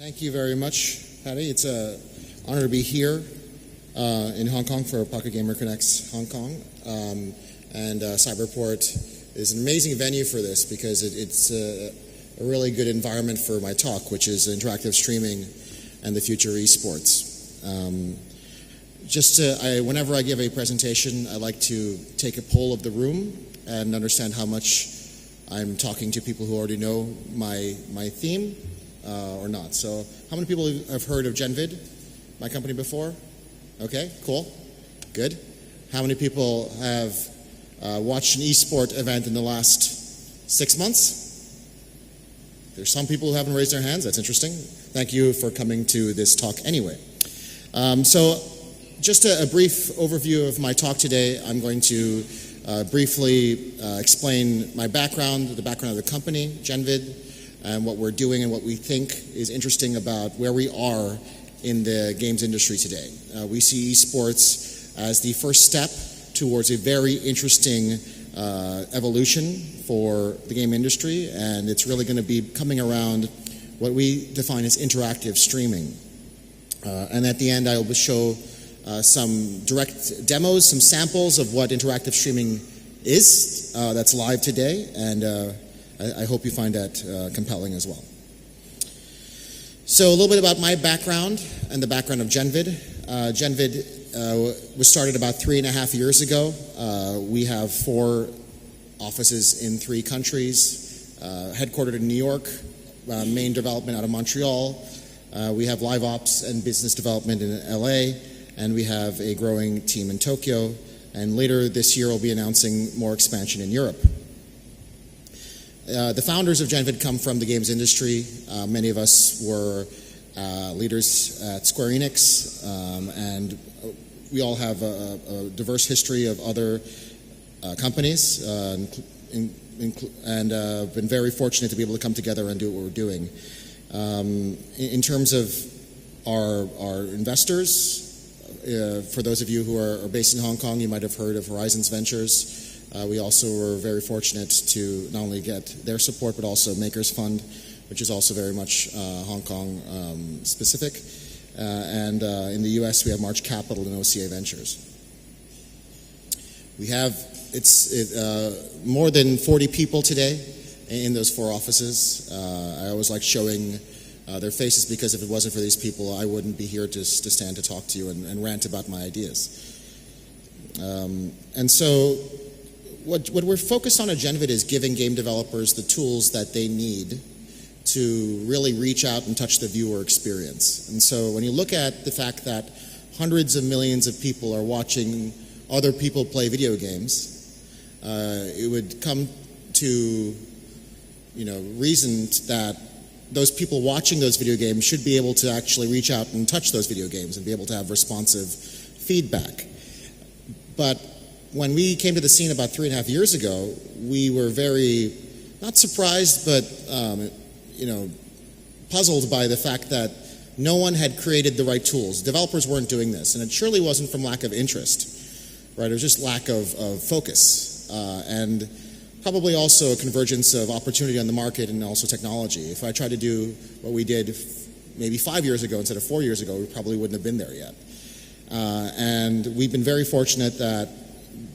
Thank you very much, Patty. It's an honor to be here in Hong Kong for Pocket Gamer Connects Hong Kong. And Cyberport is an amazing venue for this because it's a really good environment for my talk, which is interactive streaming and the future of esports. Whenever I give a presentation, I like to take a poll of the room and understand how much I'm talking to people who already know my theme or not. So how many people have heard of Genvid, my company, before? Okay, cool, good. How many people have watched an esport event in the last 6 months? There's some people who haven't raised their hands. That's interesting. Thank you for coming to this talk anyway. So just a brief overview of my talk today. I'm going to briefly explain my background, the background of the company, Genvid, and what we're doing and what we think is interesting about where we are in the games industry today. We see esports as the first step towards a very interesting evolution for the game industry, and it's really going to be coming around what we define as interactive streaming. And at the end, I will show some direct demos, some samples of what interactive streaming is that's live today, and I hope you find that compelling as well. So a little bit about my background and the background of Genvid. Genvid was started about 3.5 years ago. We have 4 offices in 3 countries, headquartered in New York, main development out of Montreal. We have live ops and business development in LA, and we have a growing team in Tokyo. And later this year, we'll be announcing more expansion in Europe. The founders of Genvid come from the games industry. Many of us were leaders at Square Enix, and we all have a diverse history of other companies, and been very fortunate to be able to come together and do what we're doing. In terms of our investors, for those of you who are based in Hong Kong, you might have heard of Horizons Ventures. We also were very fortunate to not only get their support, but also Makers Fund, which is also very much Hong Kong specific. And in the US, we have March Capital and OCA Ventures. We have more than 40 people today in those 4 offices. I always like showing their faces because if it wasn't for these people, I wouldn't be here to stand to talk to you and rant about my ideas. And so what we're focused on at Genvid is giving game developers the tools that they need to really reach out and touch the viewer experience. And so when you look at the fact that hundreds of millions of people are watching other people play video games, it would come to reason that those people watching those video games should be able to actually reach out and touch those video games and be able to have responsive feedback. But when we came to the scene about 3.5 years ago, we were very, not surprised, but puzzled by the fact that no one had created the right tools. Developers weren't doing this, and it surely wasn't from lack of interest, right? It was just lack of focus, and probably also a convergence of opportunity on the market and also technology. If I tried to do what we did maybe 5 years ago instead of 4 years ago, we probably wouldn't have been there yet. And we've been very fortunate that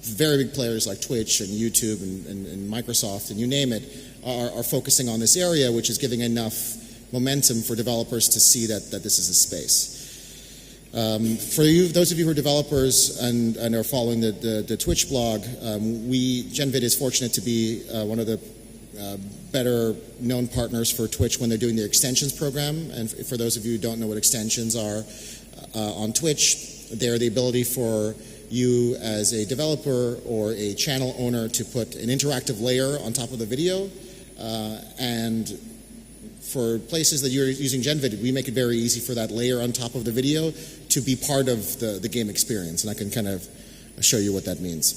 very big players like Twitch and YouTube and Microsoft and you name it are focusing on this area, which is giving enough momentum for developers to see that this is a space. For you, those of you who are developers and are following the Twitch blog, Genvid is fortunate to be one of the better known partners for Twitch when they're doing their extensions program. And for those of you who don't know what extensions are, on Twitch, they're the ability for you as a developer or a channel owner to put an interactive layer on top of the video. And for places that you're using Genvid, we make it very easy for that layer on top of the video to be part of the game experience. And I can kind of show you what that means.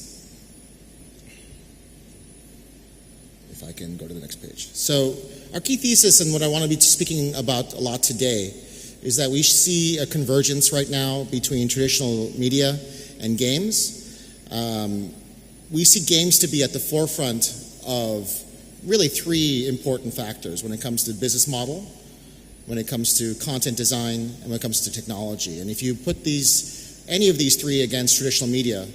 If I can go to the next page. So our key thesis and what I want to be speaking about a lot today is that we see a convergence right now between traditional media and games. We see games to be at the forefront of really 3 important factors when it comes to business model, when it comes to content design, and when it comes to technology. And if you put any of these three against traditional media,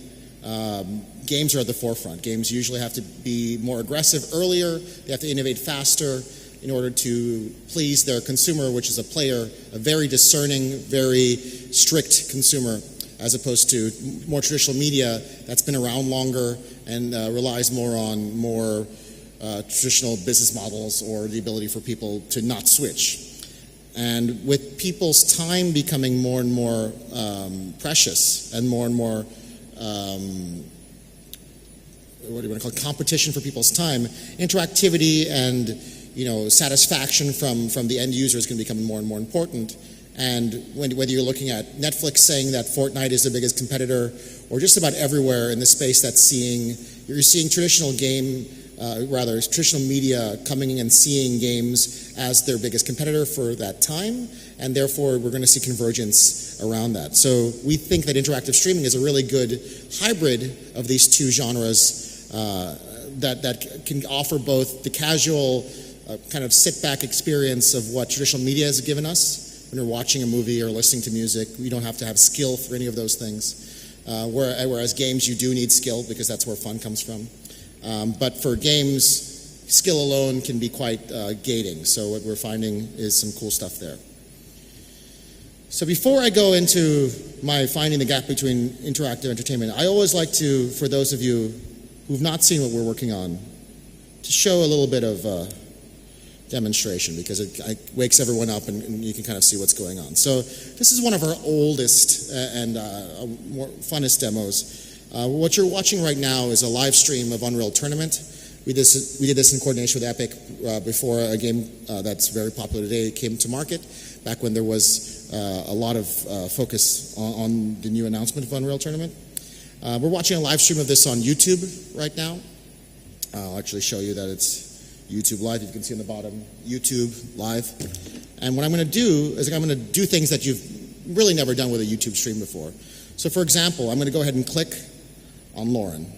games are at the forefront. Games usually have to be more aggressive earlier. They have to innovate faster in order to please their consumer, which is a player, a very discerning, very strict consumer, as opposed to more traditional media that's been around longer and relies more on traditional business models or the ability for people to not switch. And with people's time becoming more and more precious and more what do you want to call it, competition for people's time, interactivity and satisfaction from the end user is going to become more and more important. And whether you're looking at Netflix saying that Fortnite is their biggest competitor, or just about everywhere in the space you're seeing traditional media coming in and seeing games as their biggest competitor for that time, and therefore we're going to see convergence around that. So we think that interactive streaming is a really good hybrid of these two genres that can offer both the casual kind of sit-back experience of what traditional media has given us. When you're watching a movie or listening to music, you don't have to have skill for any of those things. Whereas games, you do need skill because that's where fun comes from. But for games, skill alone can be quite gating. So what we're finding is some cool stuff there. So before I go into my finding the gap between interactive entertainment, I always like to, for those of you who've not seen what we're working on, to show a little bit of demonstration, because it wakes everyone up and you can kind of see what's going on. So this is one of our oldest and more funnest demos. What you're watching right now is a live stream of Unreal Tournament. We did this in coordination with Epic before a game that's very popular today came to market, back when there was a lot of focus on the new announcement of Unreal Tournament. We're watching a live stream of this on YouTube right now. I'll actually show you that it's YouTube Live. You can see on the bottom, YouTube Live. And what I'm going to do is I'm going to do things that you've really never done with a YouTube stream before. So for example, I'm going to go ahead and click on Lauren.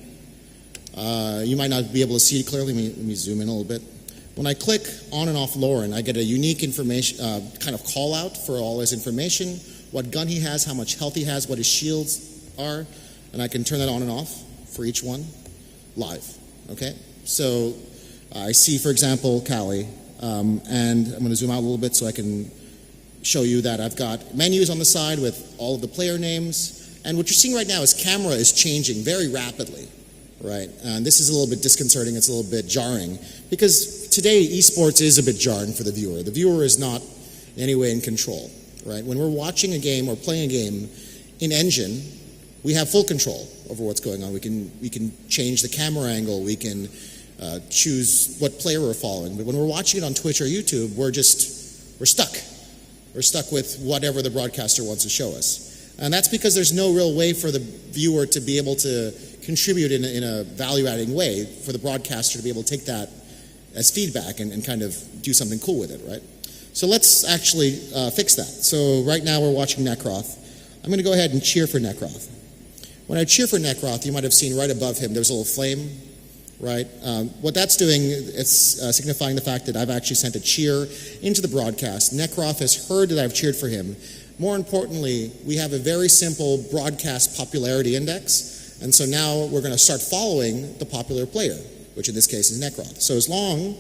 You might not be able to see it clearly. Let me zoom in a little bit. When I click on and off Lauren, I get a unique information kind of call out for all his information, what gun he has, how much health he has, what his shields are, and I can turn that on and off for each one live. Okay? So I see, for example, Callie, and I'm going to zoom out a little bit so I can show you that I've got menus on the side with all of the player names, and what you're seeing right now is camera is changing very rapidly, right? And this is a little bit disconcerting, it's a little bit jarring, because today esports is a bit jarring for the viewer. The viewer is not in any way in control, right? When we're watching a game or playing a game in Engine, we have full control over what's going on. We can change the camera angle, we can choose what player we're following. But when we're watching it on Twitch or YouTube, we're stuck. We're stuck with whatever the broadcaster wants to show us. And that's because there's no real way for the viewer to be able to contribute in a value-adding way, for the broadcaster to be able to take that as feedback and kind of do something cool with it, right? So let's actually fix that. So right now we're watching Necroth. I'm going to go ahead and cheer for Necroth. When I cheer for Necroth, you might have seen right above him, there's a little flame, right? What that's doing, it's signifying the fact that I've actually sent a cheer into the broadcast. Necroth has heard that I've cheered for him. More importantly, we have a very simple broadcast popularity index, and so now we're going to start following the popular player, which in this case is Necroth. So as long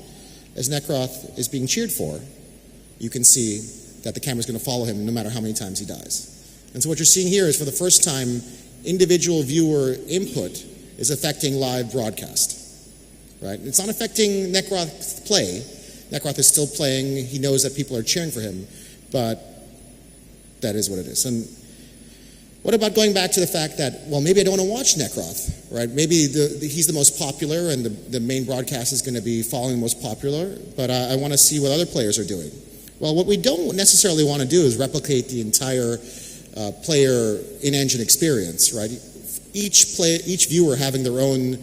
as Necroth is being cheered for, you can see that the camera's going to follow him no matter how many times he dies. And so what you're seeing here is, for the first time, individual viewer input is affecting live broadcast. Right? It's not affecting Necroth's play. Necroth is still playing. He knows that people are cheering for him, but that is what it is. And what about going back to the fact that, well, maybe I don't want to watch Necroth, right? Maybe he's the most popular and the main broadcast is going to be following the most popular, but I want to see what other players are doing. Well, what we don't necessarily want to do is replicate the entire player in-engine experience, right? Each viewer having their own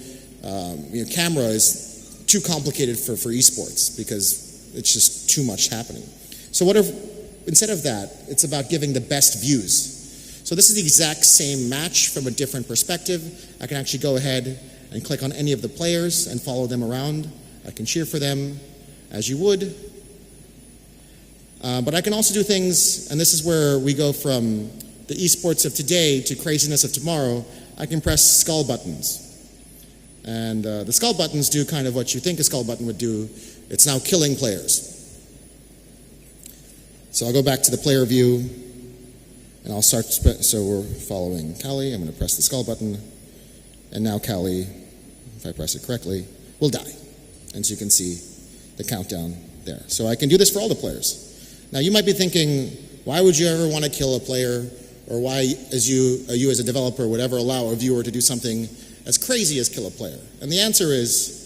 camera is too complicated for esports, because it's just too much happening. So instead of that, it's about giving the best views. So this is the exact same match from a different perspective. I can actually go ahead and click on any of the players and follow them around. I can cheer for them as you would. But I can also do things, and this is where we go from the esports of today to craziness of tomorrow. I can press skull buttons. And the skull buttons do kind of what you think a skull button would do. It's now killing players. So I'll go back to the player view, and I'll start, so we're following Callie. I'm going to press the skull button, and now Callie, if I press it correctly, will die. And so you can see the countdown there. So I can do this for all the players. Now you might be thinking, why would you ever want to kill a player, or why as you as a developer would ever allow a viewer to do something as crazy as kill a player? And the answer is,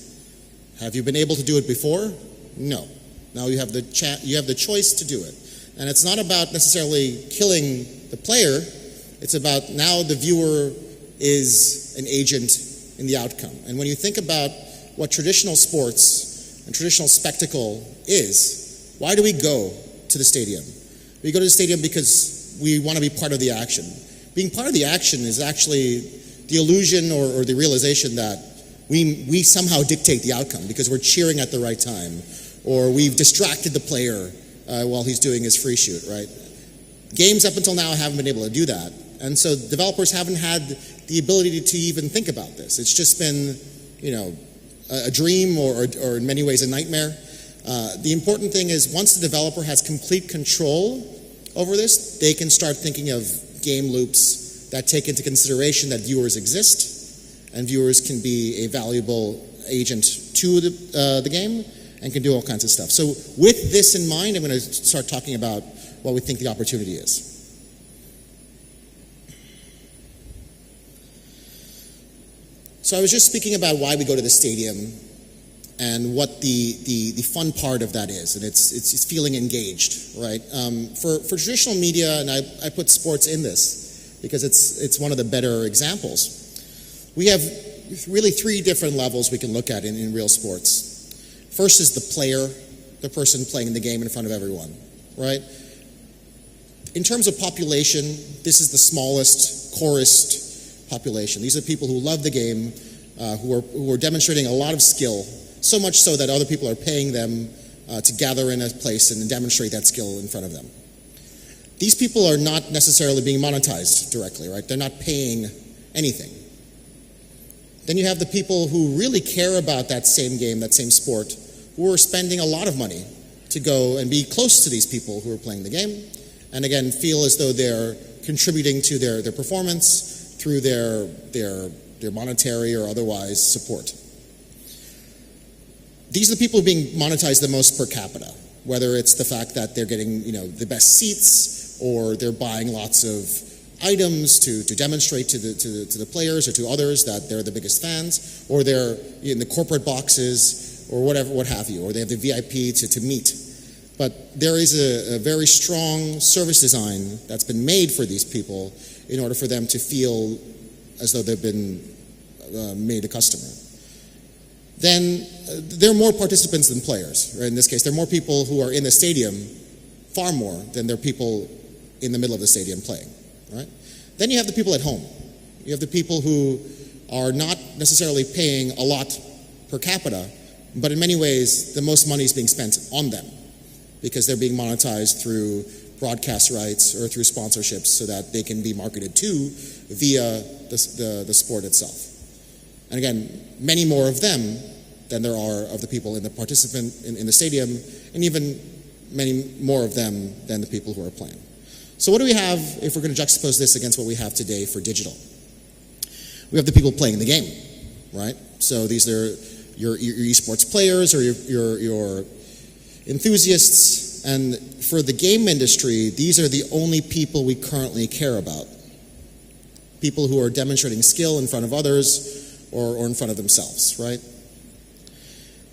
have you been able to do it before? No. Now you have the choice to do it. And it's not about necessarily killing the player, it's about now the viewer is an agent in the outcome. And when you think about what traditional sports and traditional spectacle is, why do we go to the stadium? We go to the stadium because we want to be part of the action. Being part of the action is actually the illusion or the realization that we somehow dictate the outcome because we're cheering at the right time, or we've distracted the player while he's doing his free shoot, right? Games up until now haven't been able to do that. And so developers haven't had the ability to even think about this. It's just been, a dream or in many ways a nightmare. The important thing is once the developer has complete control over this, they can start thinking of game loops that take into consideration that viewers exist and viewers can be a valuable agent to the game and can do all kinds of stuff. So with this in mind, I'm going to start talking about what we think the opportunity is. So I was just speaking about why we go to the stadium and what the fun part of that is, and it's feeling engaged, right? For traditional media, and I put sports in this because it's one of the better examples. We have really three different levels we can look at in real sports. First is the player, the person playing the game in front of everyone, right? In terms of population, this is the smallest, poorest population. These are people who love the game, who are demonstrating a lot of skill, so much so that other people are paying them to gather in a place and demonstrate that skill in front of them. These people are not necessarily being monetized directly, right? They're not paying anything. Then you have the people who really care about that same game, that same sport, who are spending a lot of money to go and be close to these people who are playing the game, and again, feel as though they're contributing to their performance through their monetary or otherwise support. These are the people being monetized the most per capita, whether it's the fact that they're getting the best seats, or they're buying lots of items to demonstrate to the players or to others that they're the biggest fans, or they're in the corporate boxes or whatever, what have you, or they have the VIP to meet. But there is a very strong service design that's been made for these people in order for them to feel as though they've been made a customer. Then there are more participants than players. Right? In this case, there are more people who are in the stadium, far more than there are people in the middle of the stadium playing. Right? Then you have the people at home. You have the people who are not necessarily paying a lot per capita, but in many ways, the most money is being spent on them because they're being monetized through broadcast rights or through sponsorships so that they can be marketed to via the sport itself. And again, many more of them than there are of the people in the participant in the stadium, and even many more of them than the people who are playing. So what do we have if we're going to juxtapose this against what we have today for digital? We have the people playing the game, right? So these are your esports players or your enthusiasts, and for the game industry, these are the only people we currently care about. People who are demonstrating skill in front of others or in front of themselves, right?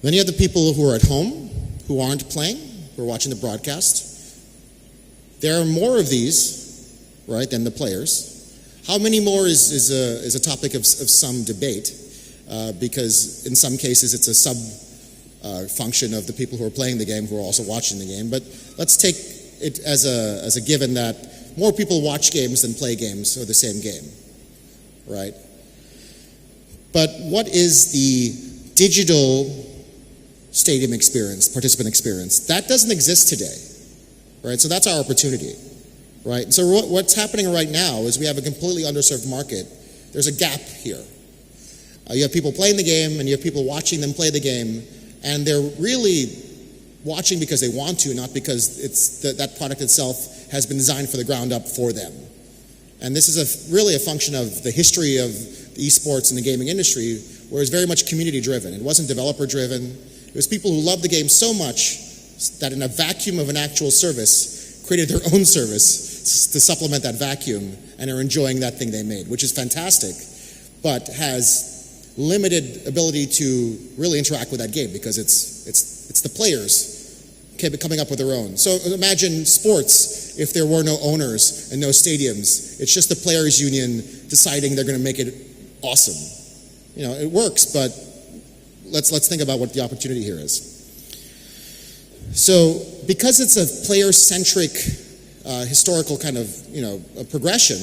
Then you have the people who are at home, who aren't playing, who are watching the broadcast. There are more of these, right, than the players. How many more is a topic of some debate, because in some cases it's a sub-function of the people who are playing the game who are also watching the game. But let's take it as a given that more people watch games than play games or the same game, right? But what is the digital stadium experience, participant experience? That doesn't exist today. right? So that's our opportunity, right? So what's happening right now is we have a completely underserved market. There's a gap here. You have people playing the game, and you have people watching them play the game, and they're really watching because they want to, not because that product itself has been designed for the ground up for them. And this is really a function of the history of esports and the gaming industry, where it's very much community driven. It wasn't developer driven. It was people who loved the game so much that in a vacuum of an actual service, created their own service to supplement that vacuum and are enjoying that thing they made, which is fantastic, but has limited ability to really interact with that game because it's the players coming up with their own. So imagine sports if there were no owners and no stadiums. It's just the players' union deciding they're going to make it awesome. You know, it works, but let's think about what the opportunity here is. So because it's a player-centric historical kind of, a progression,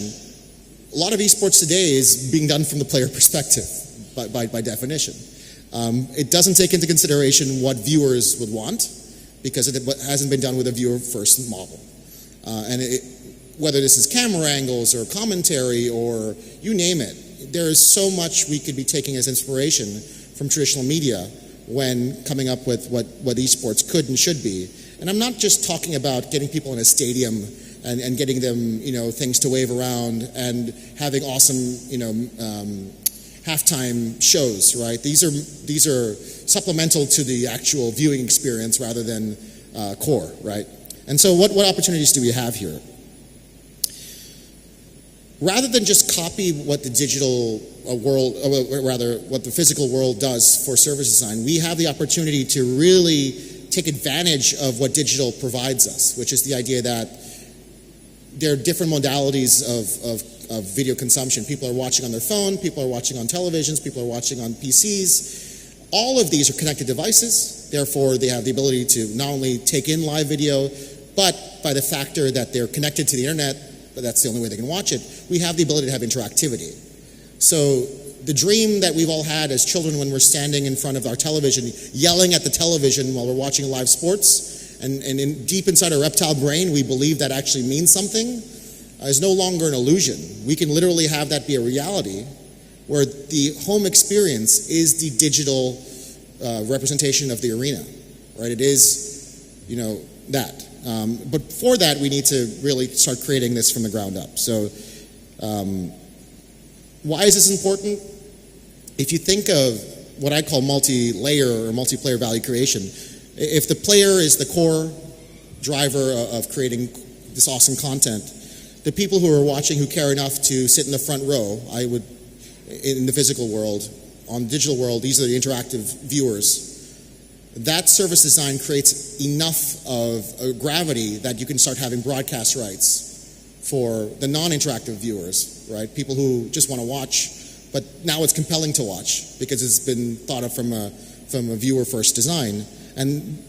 a lot of esports today is being done from the player perspective by definition. It doesn't take into consideration what viewers would want, because it hasn't been done with a viewer-first model. Whether this is camera angles or commentary or you name it, there is so much we could be taking as inspiration from traditional media when coming up with what esports could and should be. And I'm not just talking about getting people in a stadium and getting them, things to wave around and having awesome, halftime shows, right? These are supplemental to the actual viewing experience rather than core, right? And so what opportunities do we have here? Rather than just copy what the digital world, or rather what the physical world does for service design, we have the opportunity to really take advantage of what digital provides us, which is the idea that there are different modalities of video consumption. People are watching on their phone, people are watching on televisions, people are watching on PCs. All of these are connected devices, therefore they have the ability to not only take in live video, but by the factor that they're connected to the internet, but that's the only way they can watch it, we have the ability to have interactivity. So the dream that we've all had as children when we're standing in front of our television, yelling at the television while we're watching live sports, and deep inside our reptile brain, we believe that actually means something, is no longer an illusion. We can literally have that be a reality, where the home experience is the digital representation of the arena, right? It is, that. But for that, we need to really start creating this from the ground up. So why is this important? If you think of what I call multi-layer or multiplayer value creation, if the player is the core driver of creating this awesome content, the people who are watching who care enough to sit in the front row, in the physical world, on the digital world, these are the interactive viewers. That service design creates enough of gravity that you can start having broadcast rights for the non-interactive viewers, right? People who just want to watch, but now it's compelling to watch because it's been thought of from a viewer-first design. And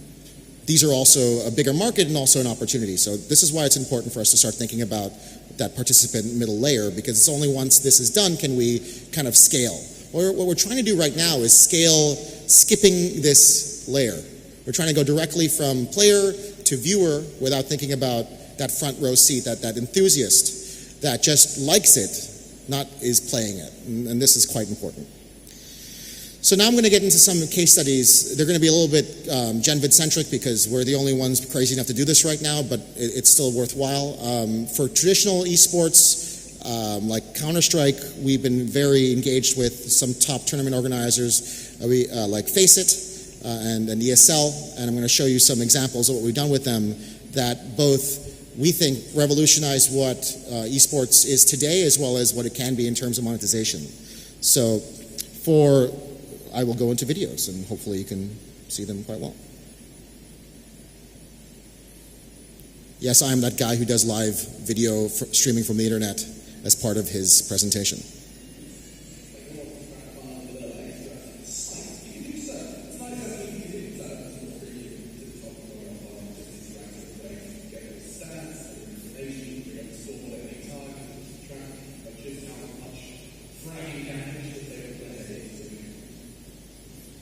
these are also a bigger market and also an opportunity. So this is why it's important for us to start thinking about that participant middle layer, because it's only once this is done can we kind of scale. What we're trying to do right now is scale, skipping this layer. We're trying to go directly from player to viewer without thinking about that front row seat, that enthusiast that just likes it, not is playing it. And this is quite important. So now I'm going to get into some case studies. They're going to be a little bit Genvid-centric because we're the only ones crazy enough to do this right now, but it's still worthwhile. For traditional esports, like Counter-Strike, we've been very engaged with some top tournament organizers, like Faceit and ESL, and I'm going to show you some examples of what we've done with them that both we think revolutionize what esports is today as well as what it can be in terms of monetization. So I will go into videos and hopefully you can see them quite well. Yes, I am that guy who does live video streaming from the internet as part of his presentation.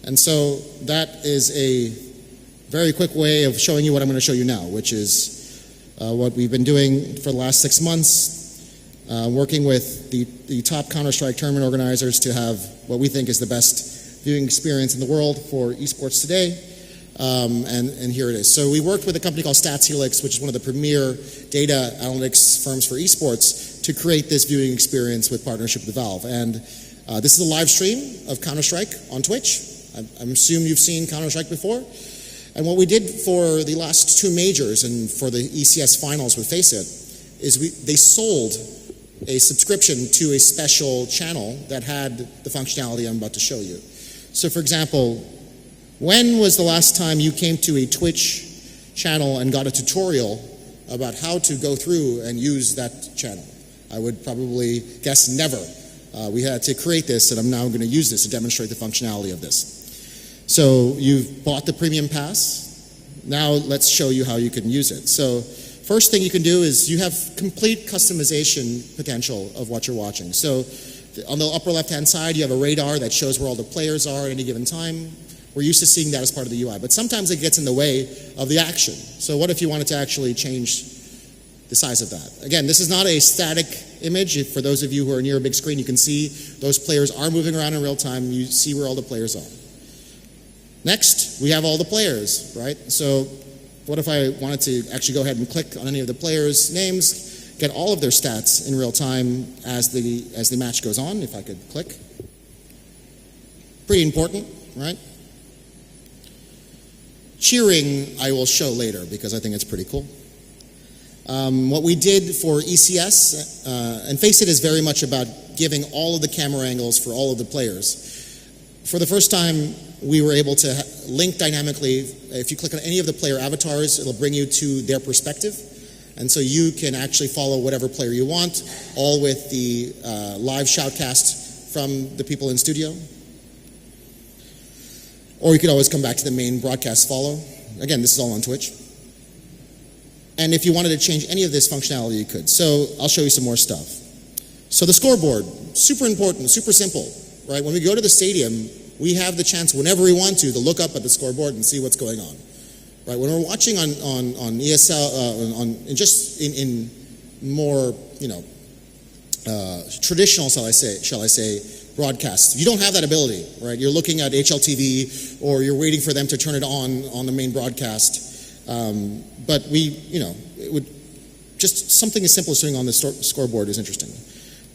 And so that is a very quick way of showing you what I'm going to show you now, which is what we've been doing for the last 6 months, working with the top Counter-Strike tournament organizers to have what we think is the best viewing experience in the world for esports today. And here it is. So we worked with a company called StatsHelix, which is one of the premier data analytics firms for esports, to create this viewing experience with partnership with Valve. And this is a live stream of Counter-Strike on Twitch. I assume you've seen Counter-Strike before. And what we did for the last 2 majors and for the ECS finals with FACEIT is they sold a subscription to a special channel that had the functionality I'm about to show you. So for example, when was the last time you came to a Twitch channel and got a tutorial about how to go through and use that channel? I would probably guess never. We had to create this, and I'm now going to use this to demonstrate the functionality of this. So you've bought the premium pass. Now let's show you how you can use it. So first thing you can do is you have complete customization potential of what you're watching. So on the upper left-hand side, you have a radar that shows where all the players are at any given time. We're used to seeing that as part of the UI, but sometimes it gets in the way of the action. So what if you wanted to actually change the size of that? Again, this is not a static image. For those of you who are near a big screen, you can see those players are moving around in real time. You see where all the players are. Next, we have all the players, right? So what if I wanted to actually go ahead and click on any of the players' names, get all of their stats in real time as the match goes on, if I could click. Pretty important, right? Cheering, I will show later because I think it's pretty cool. What we did for ECS, and FACEIT is very much about giving all of the camera angles for all of the players. For the first time, we were able to link dynamically. If you click on any of the player avatars, it'll bring you to their perspective. And so you can actually follow whatever player you want, all with the live shoutcast from the people in studio. Or you could always come back to the main broadcast follow. Again, this is all on Twitch. And if you wanted to change any of this functionality, you could. So I'll show you some more stuff. So the scoreboard, super important, super simple, right? When we go to the stadium, we have the chance whenever we want to look up at the scoreboard and see what's going on, right? When we're watching on ESL, in more, traditional, shall I say, broadcasts. You don't have that ability, right? You're looking at HLTV or you're waiting for them to turn it on the main broadcast. But it would just something as simple as sitting on the scoreboard is interesting.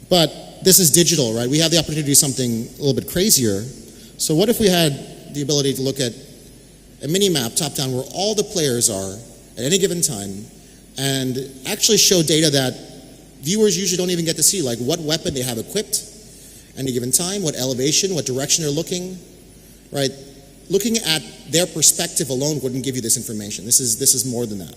But this is digital, right? We have the opportunity to do something a little bit crazier. So what if we had the ability to look at a mini map top-down where all the players are at any given time and actually show data that viewers usually don't even get to see, like what weapon they have equipped at any given time, what elevation, what direction they're looking, right? Looking at their perspective alone wouldn't give you this information. This is more than that.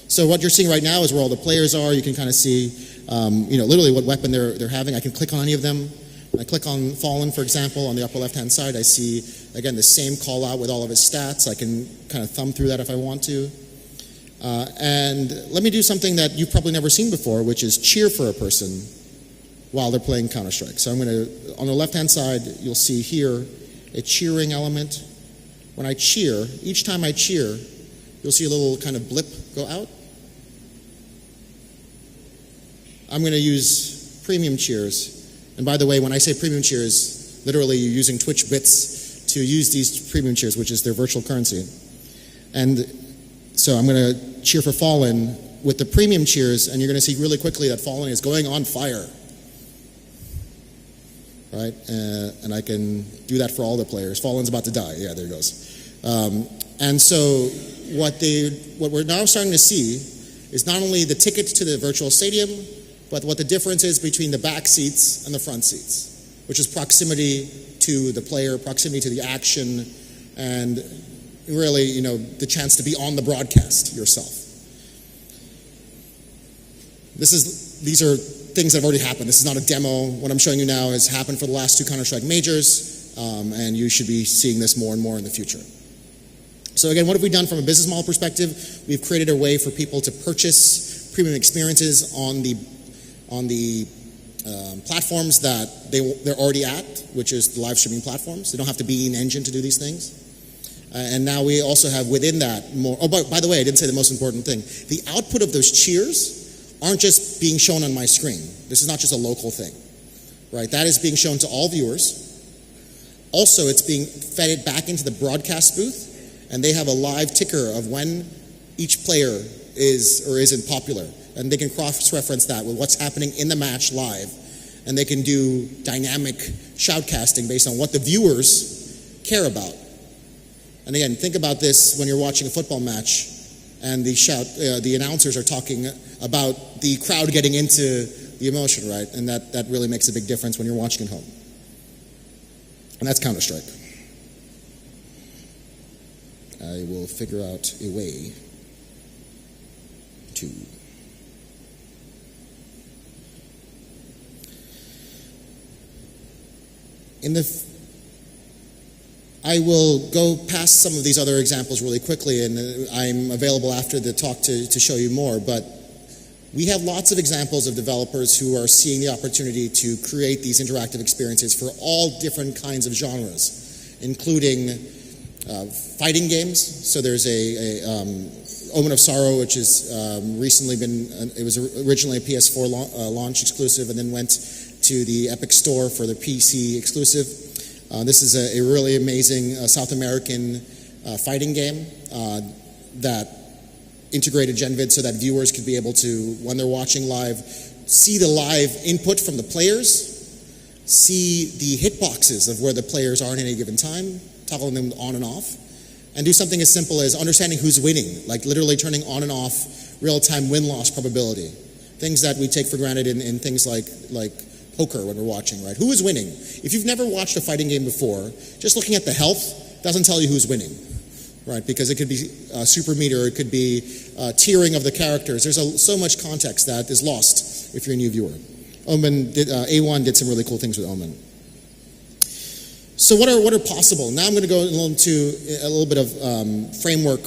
So what you're seeing right now is where all the players are. You can kind of see, literally what weapon they're having. I can click on any of them. When I click on Fallen, for example, on the upper left-hand side, I see, again, the same call-out with all of his stats. I can kind of thumb through that if I want to. And let me do something that you've probably never seen before, which is cheer for a person while they're playing Counter-Strike. So I'm going to, on the left-hand side, you'll see here a cheering element. When I cheer, each time I cheer, you'll see a little kind of blip go out. I'm going to use premium cheers. And by the way, when I say premium cheers, literally you're using Twitch bits to use these premium cheers, which is their virtual currency. And so I'm going to cheer for Fallen with the premium cheers, and you're going to see really quickly that Fallen is going on fire. Right? And I can do that for all the players. Fallen's about to die. Yeah, there it goes. And so what we're now starting to see is not only the ticket to the virtual stadium, but what the difference is between the back seats and the front seats, which is proximity to the player, proximity to the action, and really, the chance to be on the broadcast yourself. These are things that have already happened. This is not a demo. What I'm showing you now has happened for the last 2 Counter-Strike majors, and you should be seeing this more and more in the future. So again, what have we done from a business model perspective? We've created a way for people to purchase premium experiences on the platforms that they're already at, which is the live streaming platforms. They don't have to be in engine to do these things. And now we also have within that more, oh, by the way, I didn't say the most important thing. The output of those cheers aren't just being shown on my screen. This is not just a local thing, right? That is being shown to all viewers. Also, it's being fed back into the broadcast booth, and they have a live ticker of when each player is or isn't popular. And they can cross-reference that with what's happening in the match live. And they can do dynamic shoutcasting based on what the viewers care about. And again, think about this when you're watching a football match and the announcers are talking about the crowd getting into the emotion, right? And that really makes a big difference when you're watching at home. And that's Counter-Strike. I will figure out a way to... I will go past some of these other examples really quickly, and I'm available after the talk to show you more, but we have lots of examples of developers who are seeing the opportunity to create these interactive experiences for all different kinds of genres, including fighting games. So there's Omen of Sorrow, which has recently been, it was originally a PS4 launch exclusive and then went to the Epic Store for the PC exclusive. This is a really amazing South American fighting game that integrated Genvid so that viewers could be able to, when they're watching live, see the live input from the players, see the hitboxes of where the players are at any given time, toggling them on and off, and do something as simple as understanding who's winning, like literally turning on and off real-time win-loss probability. Things that we take for granted in things like poker when we're watching, right? Who is winning? If you've never watched a fighting game before, just looking at the health doesn't tell you who's winning, right? Because it could be super meter, it could be tiering of the characters. There's so much context that is lost if you're a new viewer. A1 did some really cool things with Omen. So what are possible? Now I'm going to go into a little bit of framework,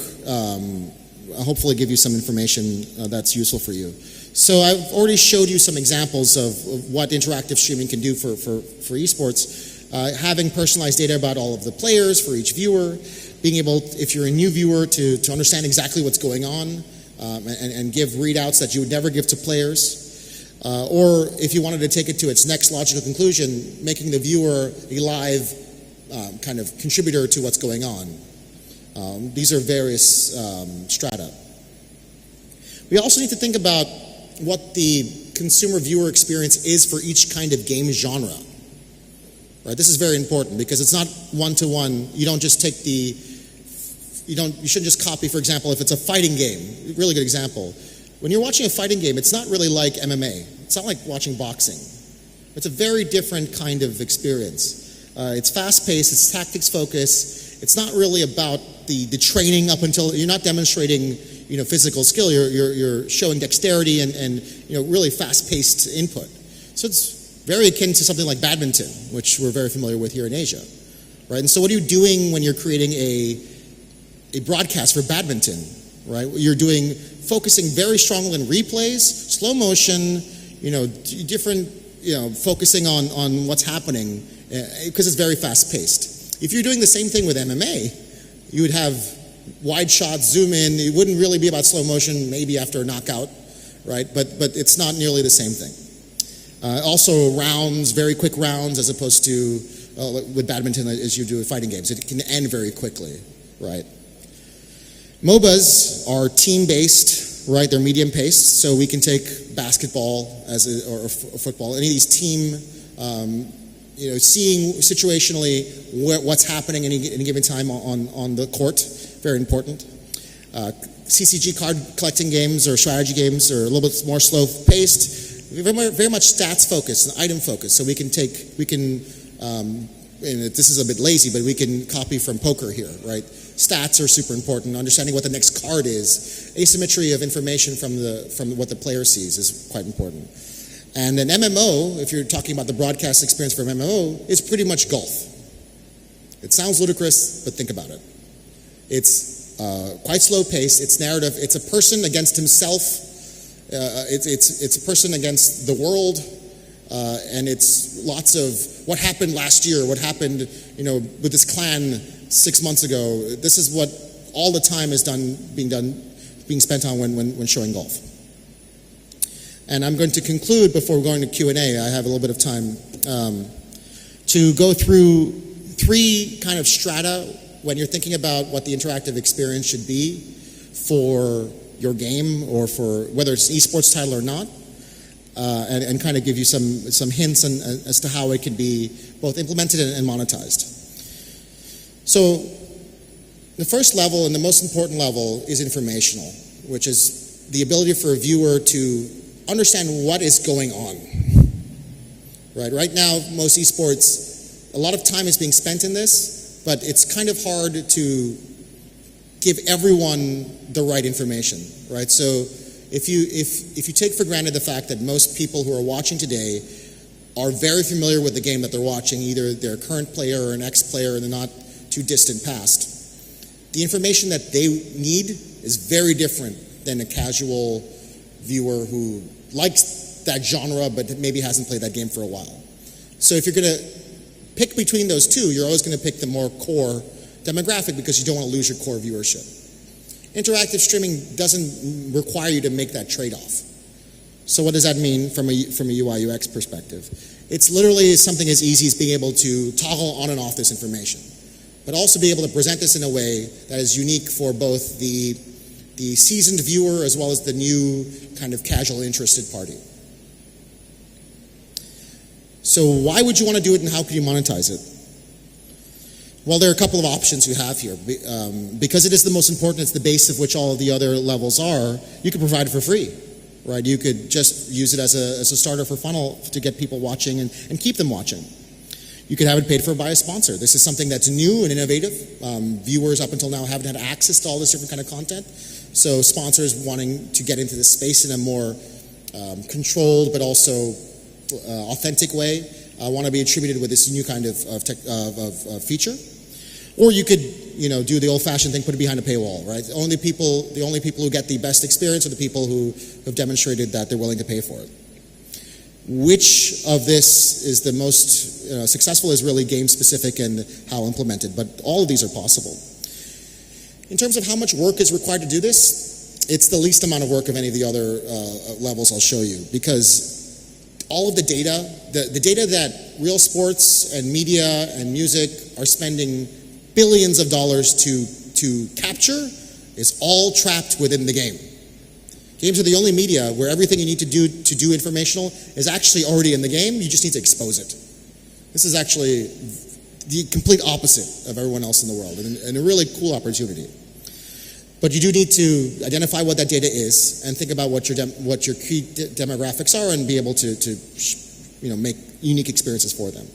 hopefully give you some information that's useful for you. So I've already showed you some examples of what interactive streaming can do for esports. Having personalized data about all of the players for each viewer, being able, if you're a new viewer, to understand exactly what's going on and give readouts that you would never give to players. Or if you wanted to take it to its next logical conclusion, making the viewer a live kind of contributor to what's going on. These are various strata. We also need to think about what the consumer viewer experience is for each kind of game genre. Right? This is very important because it's not one-to-one. You don't just take you shouldn't just copy, for example, if it's a fighting game, really good example. When you're watching a fighting game, it's not really like MMA. It's not like watching boxing. It's a very different kind of experience. It's fast-paced, it's tactics-focused. It's not really about the training up until, you're not demonstrating physical skill, you're showing dexterity and really fast-paced input. So it's very akin to something like badminton, which we're very familiar with here in Asia, right? And so what are you doing when you're creating a broadcast for badminton, right? You're focusing very strongly on replays, slow motion, different, focusing on what's happening because it's very fast-paced. If you're doing the same thing with MMA, you would have wide shots, zoom in. It wouldn't really be about slow motion, maybe after a knockout, right? But it's not nearly the same thing. Also rounds, very quick rounds, as opposed to with badminton as you do with fighting games. It can end very quickly, right? MOBAs are team-based, right? They're medium-paced, so we can take basketball or football, any of these team, seeing situationally what's happening at any given time on the court. Very important. CCG card collecting games or strategy games are a little bit more slow paced, very much stats focused and item focused. So and this is a bit lazy, but we can copy from poker here, right? Stats are super important. Understanding what the next card is, asymmetry of information from what the player sees is quite important. And an MMO, if you're talking about the broadcast experience for MMO, is pretty much golf. It sounds ludicrous, but think about it. It's quite slow paced. It's narrative. It's a person against himself. It's a person against the world, and it's lots of what happened last year. What happened, with this clan 6 months ago, this is what all the time is being spent on when showing golf. And I'm going to conclude before going to Q&A. I have a little bit of time to go through 3 kind of strata when you're thinking about what the interactive experience should be for your game or for whether it's an esports title or not, and kind of give you some hints as to how it can be both implemented and monetized. So the first level and the most important level is informational, which is the ability for a viewer to understand what is going on. Right now, most esports, a lot of time is being spent in this, but it's kind of hard to give everyone the right information, right? So if you take for granted the fact that most people who are watching today are very familiar with the game that they're watching, either they're a current player or an ex-player in the not too distant past, the information that they need is very different than a casual viewer who likes that genre but maybe hasn't played that game for a while. So if you're going to pick between those two, you're always going to pick the more core demographic because you don't want to lose your core viewership. Interactive streaming doesn't require you to make that trade-off. So what does that mean from a UI UX perspective? It's literally something as easy as being able to toggle on and off this information, but also be able to present this in a way that is unique for both the seasoned viewer as well as the new kind of casual interested party. So why would you want to do it and how could you monetize it? Well, there are a couple of options you have here. Because it is the most important, it's the base of which all of the other levels are, you could provide it for free, right? You could just use it as a starter for funnel to get people watching and keep them watching. You could have it paid for by a sponsor. This is something that's new and innovative. Viewers up until now haven't had access to all this different kind of content. So sponsors wanting to get into this space in a more controlled but also authentic way want to be attributed with this new kind of feature. Or you could, do the old-fashioned thing, put it behind a paywall, right? The only people who get the best experience are the people who have demonstrated that they're willing to pay for it. Which of this is the most successful is really game-specific and how implemented, but all of these are possible. In terms of how much work is required to do this, it's the least amount of work of any of the other levels I'll show you, because all of the data, the data that real sports and media and music are spending billions of dollars to capture is all trapped within the game. Games are the only media where everything you need to do informational is actually already in the game. You just need to expose it. This is actually the complete opposite of everyone else in the world, and a really cool opportunity. But you do need to identify what that data is and think about what your key demographics are and be able to make unique experiences for them.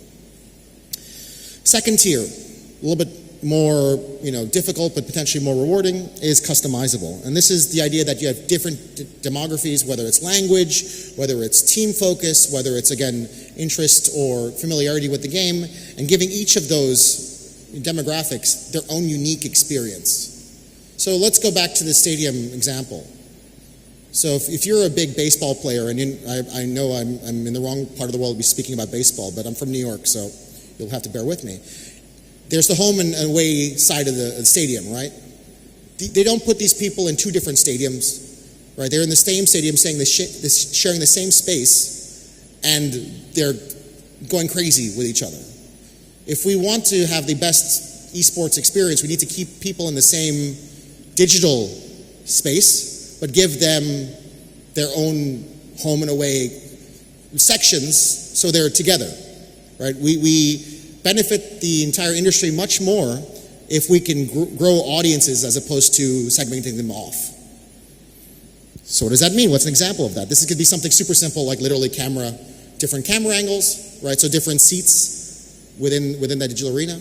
Second tier, a little bit more difficult but potentially more rewarding, is customizable. And this is the idea that you have different demographies, whether it's language, whether it's team focus, whether it's, again, interest or familiarity with the game, and giving each of those demographics their own unique experience. So let's go back to the stadium example. So if you're a big baseball player, and I know I'm in the wrong part of the world to be speaking about baseball, but I'm from New York, so you'll have to bear with me. There's the home and away side of the stadium, right? They don't put these people in two different stadiums, right? They're in the same stadium, sharing the same space, and they're going crazy with each other. If we want to have the best esports experience, we need to keep people in the same digital space, but give them their own home and away sections so they're together, right? We benefit the entire industry much more if we can grow audiences as opposed to segmenting them off. So what does that mean? What's an example of that? This could be something super simple, like literally different camera angles, right? So different seats within that digital arena,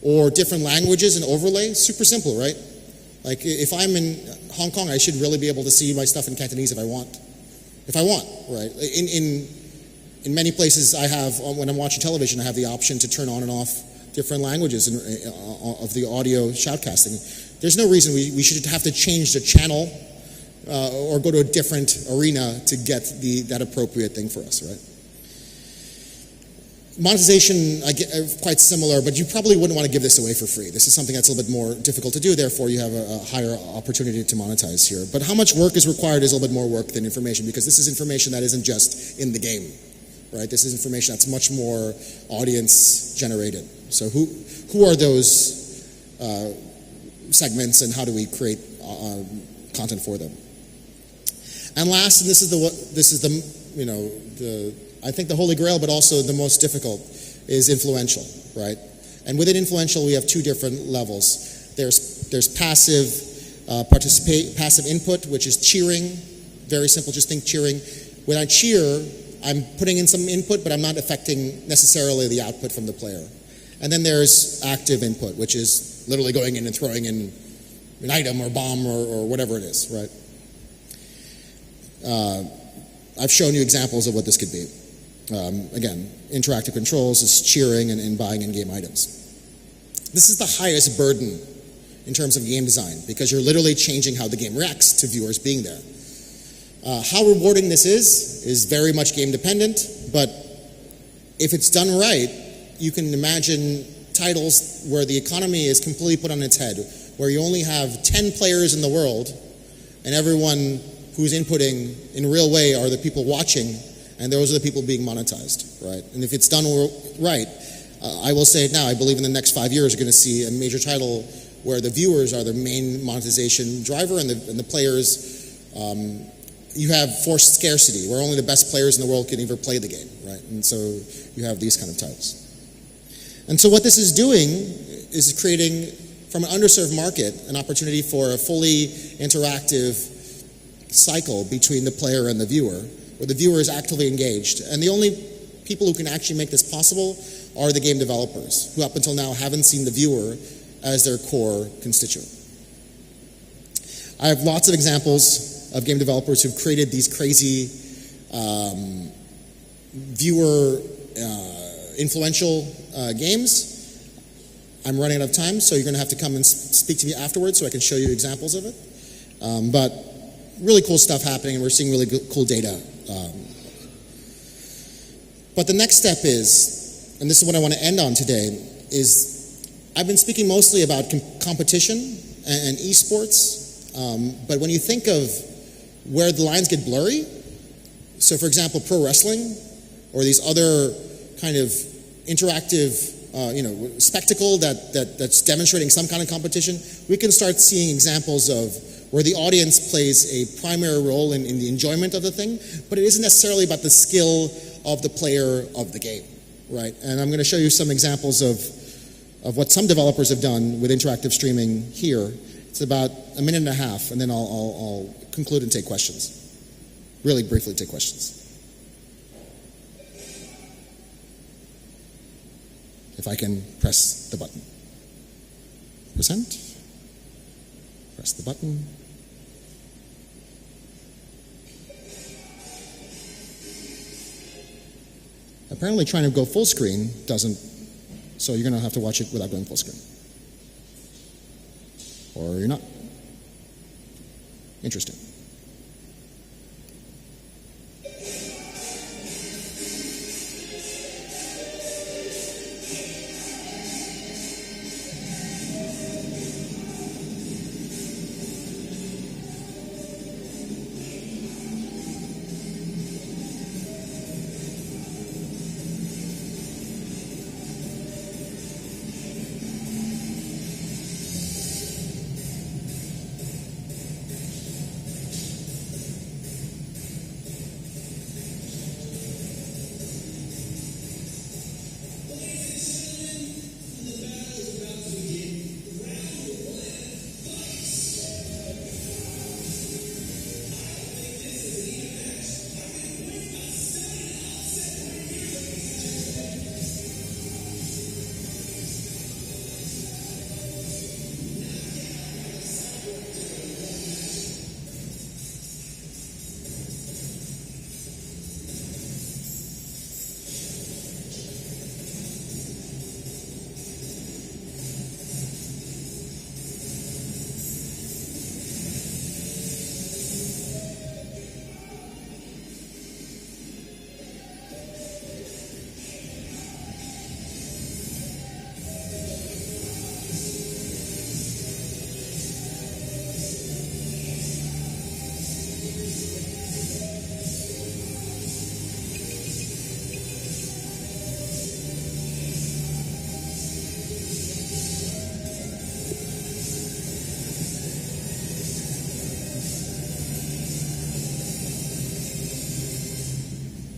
or different languages and overlay. Super simple, right? Like if I'm in Hong Kong, I should really be able to see my stuff in Cantonese if I want, right? In many places, I have, when I'm watching television, I have the option to turn on and off different languages of the audio shoutcasting. There's no reason we should have to change the channel or go to a different arena to get that appropriate thing for us, right? Monetization, quite similar, but you probably wouldn't want to give this away for free. This is something that's a little bit more difficult to do, therefore you have a higher opportunity to monetize here. But how much work is required is a little bit more work than information, because this is information that isn't just in the game, right? This is information that's much more audience generated. So who are those segments, and how do we create content for them? And last, and this is the I think the holy grail, but also the most difficult, is influential, right? And within influential, we have two different levels. There's passive passive input, which is cheering. Very simple, just think cheering. When I cheer, I'm putting in some input, but I'm not affecting necessarily the output from the player. And then there's active input, which is literally going in and throwing in an item or bomb or whatever it is, right? I've shown you examples of what this could be. Again, interactive controls is cheering and buying in-game items. This is the highest burden in terms of game design, because you're literally changing how the game reacts to viewers being there. How rewarding this is very much game dependent, but if it's done right, you can imagine titles where the economy is completely put on its head, where you only have 10 players in the world, and everyone who's inputting in a real way are the people watching, and those are the people being monetized, right? And if it's done right, I will say it now, I believe in the next 5 years you're going to see a major title where the viewers are the main monetization driver, and the players, you have forced scarcity, where only the best players in the world can even play the game, right? And so you have these kind of titles. And so what this is doing is creating, from an underserved market, an opportunity for a fully interactive cycle between the player and the viewer, where the viewer is actively engaged. And the only people who can actually make this possible are the game developers, who up until now haven't seen the viewer as their core constituent. I have lots of examples of game developers who've created these crazy viewer influential games. I'm running out of time, so you're going to have to come and speak to me afterwards so I can show you examples of it. But really cool stuff happening, and we're seeing really cool data. But the next step is, and this is what I want to end on today, is I've been speaking mostly about competition and esports, but when you think of where the lines get blurry, so for example, pro wrestling, or these other kind of interactive spectacle that's demonstrating some kind of competition, we can start seeing examples of where the audience plays a primary role in the enjoyment of the thing, but it isn't necessarily about the skill of the player of the game, right? And I'm going to show you some examples of what some developers have done with interactive streaming here. It's about a minute and a half, and then I'll conclude and take questions. Really briefly take questions. If I can press the button. Present. Press the button. Apparently trying to go full screen doesn't, so you're going to have to watch it without going full screen. Or you're not. Interesting.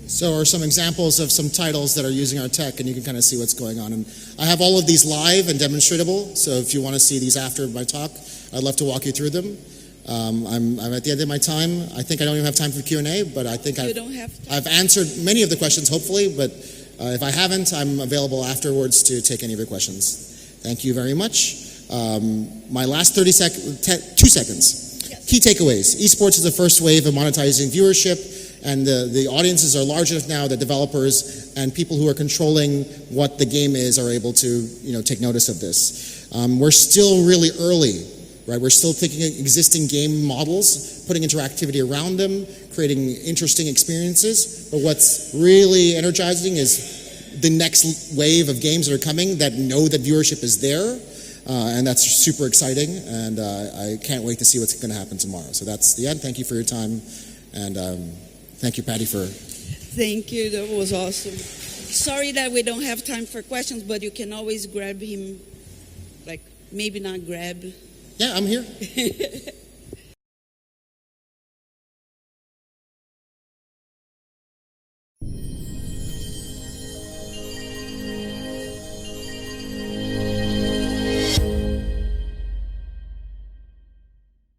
So are some examples of some titles that are using our tech, and you can kind of see what's going on. And I have all of these live and demonstratable, so if you want to see these after my talk, I'd love to walk you through them. I'm at the end of my time. I think I don't even have time for Q&A, but I think I've answered many of the questions, hopefully, but if I haven't, I'm available afterwards to take any of your questions. Thank you very much. My last 2 seconds. Yes. Key takeaways. Esports is the first wave of monetizing viewership, and the audiences are large enough now that developers and people who are controlling what the game is are able to take notice of this. We're still really early. Right, we're still thinking existing game models, putting interactivity around them, creating interesting experiences. But what's really energizing is the next wave of games that are coming that know that viewership is there, and that's super exciting. And I can't wait to see what's going to happen tomorrow. So that's the end. Thank you for your time, and thank you, Patty, for. Thank you. That was awesome. Sorry that we don't have time for questions, but you can always grab him, like maybe not grab. Yeah, I'm here.